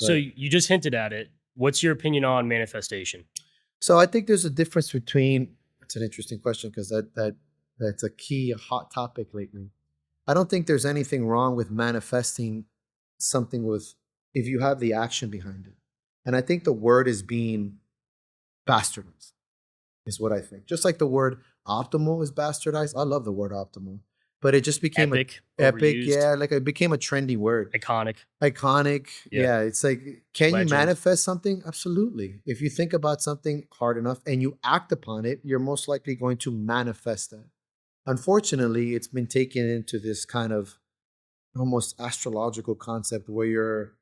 So you just hinted at it. What's your opinion on manifestation? So I think there's a difference between. It's an interesting question because that's a key hot topic lately. I don't think there's anything wrong with manifesting something with if you have the action behind it. And I think the word is being bastardized, is what I think. Just like the word optimal is bastardized. I love the word optimal. But it just became epic, epic, overused. yeah. Like it became a trendy word. Iconic. Yeah. It's like, can Legend. you manifest something? Absolutely. If you think about something hard enough and you act upon it, you're most likely going to manifest that. Unfortunately, it's been taken into this kind of almost astrological concept where you're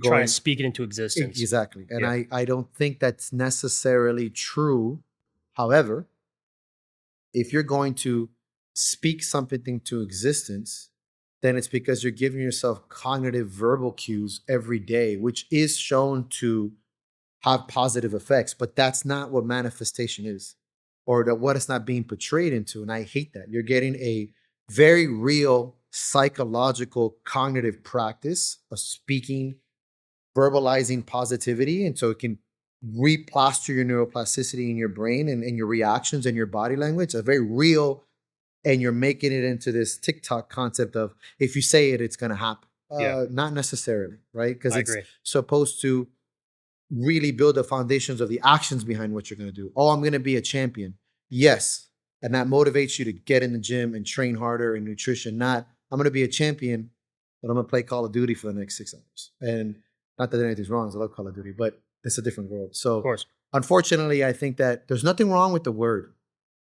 trying to speak it into existence. Exactly. And I don't think that's necessarily true. However, if you're going to speak something into existence, then it's because you're giving yourself cognitive verbal cues every day, which is shown to have positive effects, but that's not what manifestation is, or what it's not being portrayed into. And I hate that. You're getting a very real psychological cognitive practice of speaking, verbalizing positivity, and so it can replaster your neuroplasticity in your brain and your reactions and your body language. A very real, and you're making it into this TikTok concept of if you say it, it's going to happen. Not necessarily, right? Because it's supposed to really build the foundations of the actions behind what you're going to do. Oh, I'm going to be a champion. Yes. And that motivates you to get in the gym and train harder in nutrition. Not, I'm going to be a champion, but I'm going to play Call of Duty for the next 6 hours. And not that anything's wrong, I love Call of Duty, but it's a different world. So, of course, unfortunately, I think that there's nothing wrong with the word.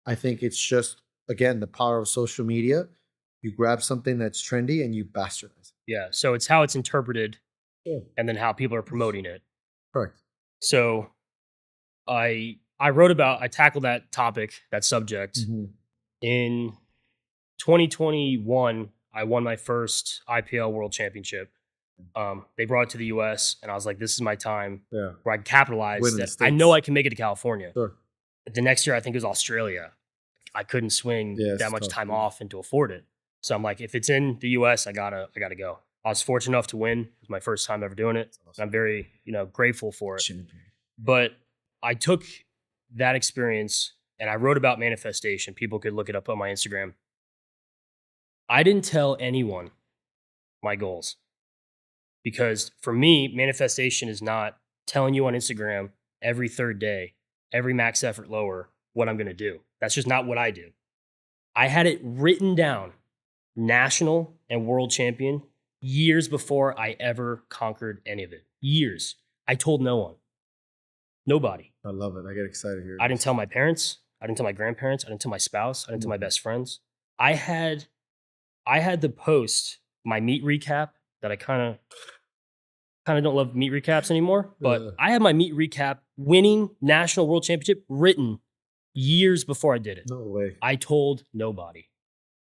I think it's just, again, the power of social media. You grab something that's trendy and you bastardize it. Yeah. So it's how it's interpreted and then how people are promoting it. Correct. So I tackled that topic, that subject. In 2021. I won my first IPL World Championship. They brought it to the US, and I was like, this is my time where I capitalize. I know I can make it to California. Sure. The next year, I think it was Australia. I couldn't swing that much time off and to afford it. So I'm like, if it's in the US, I gotta go. I was fortunate enough to win. It was my first time ever doing it. Awesome. And I'm very, grateful for it. But I took that experience and I wrote about manifestation. People could look it up on my Instagram. I didn't tell anyone my goals because for me, manifestation is not telling you on Instagram every third day, every max effort lower, what I'm going to do. That's just not what I do. I had it written down, national and world champion, years before I ever conquered any of it. Years. I told no one. Nobody. I love it. I get excited here. I didn't tell my parents. I didn't tell my grandparents. I didn't tell my spouse. I didn't tell my best friends. I had to post my meet recap that I kind of don't love meet recaps anymore, but I had my meet recap winning national world championship written years before I did it. No way. I told nobody.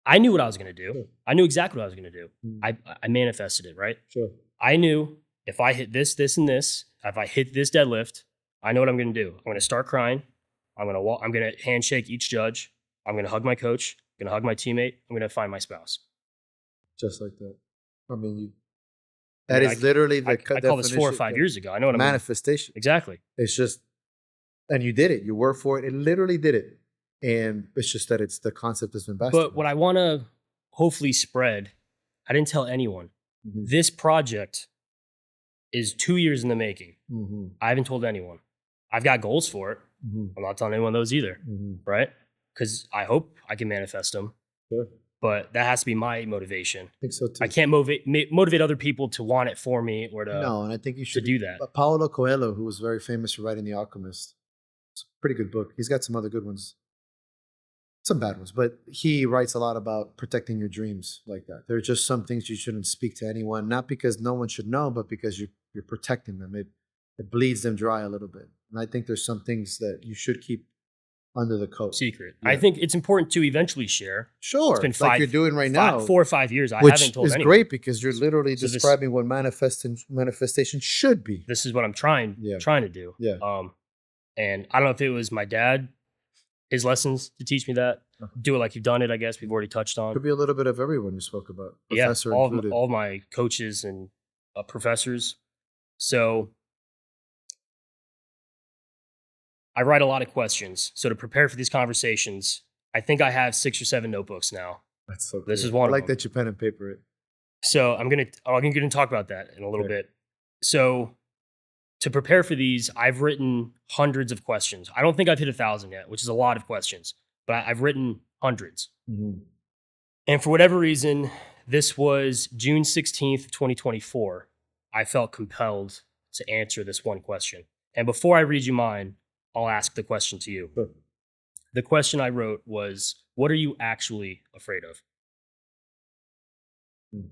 I knew what I was going to do. Sure. I knew exactly what I was going to do. I manifested it, right? Sure. I knew if I hit this, this, and this, if I hit this deadlift, I know what I'm going to do. I'm going to start crying. I'm going to handshake each judge. I'm going to hug my coach. I'm going to hug my teammate. I'm going to find my spouse. Just like that. I mean, that is literally the I called this 4 or 5 years ago. I know what manifestation. Exactly. It's just, and you did it. You worked for it. It literally did it. And it's just that it's the concept has been best. But what I want to hopefully spread, I didn't tell anyone. This project is 2 years in the making. I haven't told anyone. I've got goals for it. I'm not telling anyone those either, right? Because I hope I can manifest them. Sure. But that has to be my motivation. I think so too. I can't motivate other people to want it for me or to no, and I think you should do that. But Paulo Coelho, who was very famous for writing The Alchemist, it's a pretty good book. He's got some other good ones. Some bad ones, but he writes a lot about protecting your dreams like that. There are just some things you shouldn't speak to anyone, not because no one should know, but because you're protecting them. It bleeds them dry a little bit. And I think there's some things that you should keep under the coat. Secret. Yeah. I think it's important to eventually share. Sure. It's been like you're doing right now. 4 or 5 years. I haven't told anyone. Which is great because you're literally describing what manifestation should be. This is what I'm trying to do. Yeah. And I don't know if it was my dad, his lessons to teach me that. Do it like you've done it, I guess we've already touched on. Could be a little bit of everyone you spoke about. Professor included. All my coaches and professors So I write a lot of questions. So to prepare for these conversations, I think I have 6 or 7 notebooks now. That's so cool. This is I one of like them. that you pen and paper it. So I'm gonna talk about that in a little bit. So to prepare for these, I've written hundreds of questions. I don't think I've hit 1,000 yet, which is a lot of questions, but I've written hundreds. Mhm. And for whatever reason, this was June 16th, 2024. I felt compelled to answer this one question. And before I read you mine, I'll ask the question to you. Sure. The question I wrote was, what are you actually afraid of? Mm.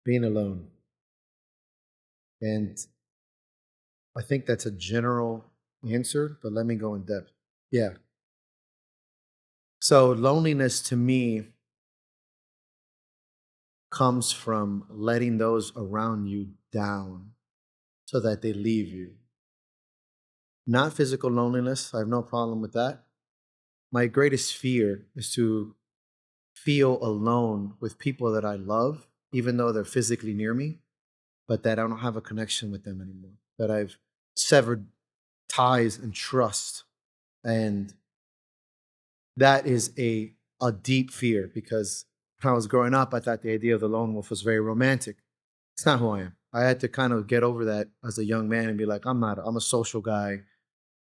Being alone. And I think that's a general answer, but let me go in depth. Yeah. So loneliness to me comes from letting those around you down so that they leave you. Not physical loneliness. I have no problem with that. My greatest fear is to feel alone with people that I love, even though they're physically near me, but that I don't have a connection with them anymore, that I've severed ties and trust. And that is a deep fear because when I was growing up, I thought the idea of the lone wolf was very romantic. It's not who I am. I had to kind of get over that as a young man and be like, I'm a social guy.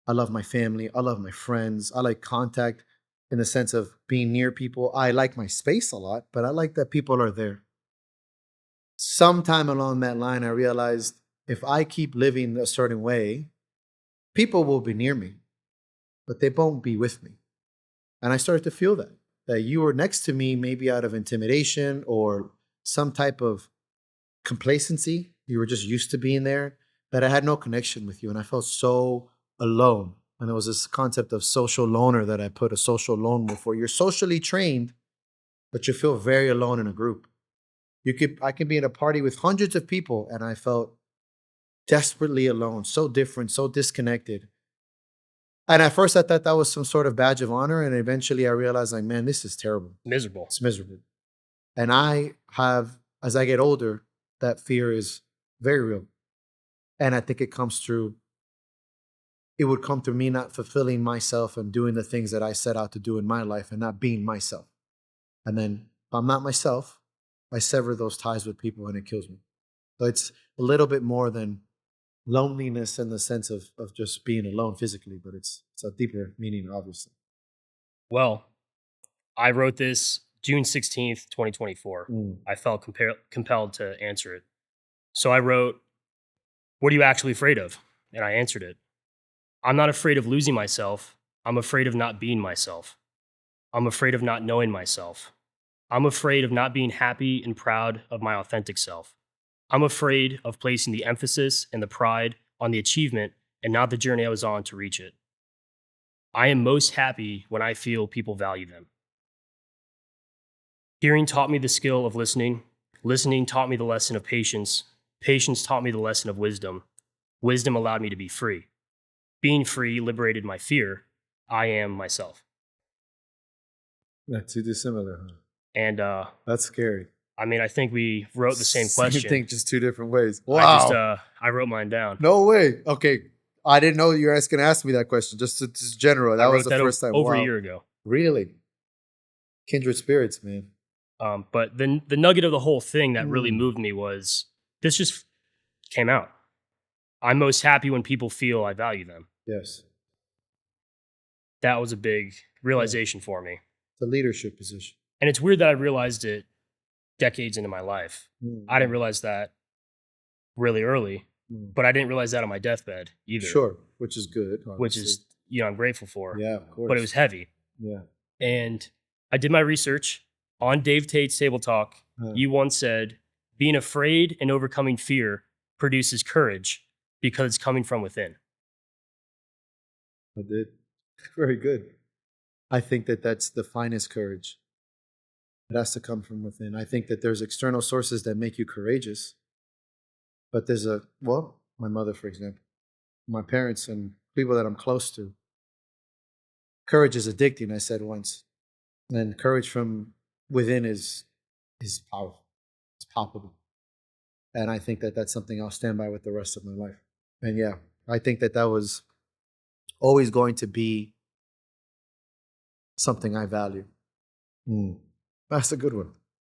I love my family. I love my friends. I like contact in the sense of being near people. I like my space a lot, but I like that people are there. Sometime along that line, I realized if I keep living a certain way, people will be near me, but they won't be with me. And I started to feel that you were next to me, maybe out of intimidation or some type of complacency. You were just used to being there, that I had no connection with you. And I felt so alone. And there was this concept of social loner that I put a social lone wolf where you're socially trained, but you feel very alone in a group. I can be in a party with hundreds of people and I felt desperately alone, so different, so disconnected. And at first I thought that was some sort of badge of honor. And eventually I realized like, man, this is terrible. Miserable. It's miserable. And as I get older, that fear is very real. And I think it would come through me not fulfilling myself and doing the things that I set out to do in my life and not being myself. And then if I'm not myself, I sever those ties with people and it kills me. So it's a little bit more than loneliness in the sense of just being alone physically, but it's a deeper meaning, obviously. Well, I wrote this June 16th, 2024. I felt compelled to answer it. So I wrote, what are you actually afraid of? And I answered it. I'm not afraid of losing myself. I'm afraid of not being myself. I'm afraid of not knowing myself. I'm afraid of not being happy and proud of my authentic self. I'm afraid of placing the emphasis and the pride on the achievement and not the journey I was on to reach it. I am most happy when I feel people value them. Hearing taught me the skill of listening. Listening taught me the lesson of patience. Patience taught me the lesson of wisdom. Wisdom allowed me to be free. Being free liberated my fear. I am myself. Not too dissimilar, huh? And that's scary. I mean, I think we wrote the same question. Same thing, just two different ways. Wow. I wrote mine down. No way. Okay. I didn't know you were going to ask me that question. Just general. That was the first time. Over a year ago. Really? Kindred spirits, man. But the nugget of the whole thing that really moved me was this just came out. I'm most happy when people feel I value them. Yes. That was a big realization for me. The leadership position. And it's weird that I realized it decades into my life. I didn't realize that really early, but I didn't realize that on my deathbed either. Sure, which is good. Obviously. Which is, I'm grateful for. Yeah, of course. But it was heavy. Yeah. And I did my research on Dave Tate's Table Talk. You once said, being afraid and overcoming fear produces courage because it's coming from within. I did. Very good. I think that that's the finest courage. It has to come from within. I think that there's external sources that make you courageous. But there's my mother, for example, my parents and people that I'm close to. Courage is addicting, I said once. And courage from within is powerful. It's palpable. And I think that that's something I'll stand by with the rest of my life. And yeah, I think that that was always going to be something I value. That's a good one.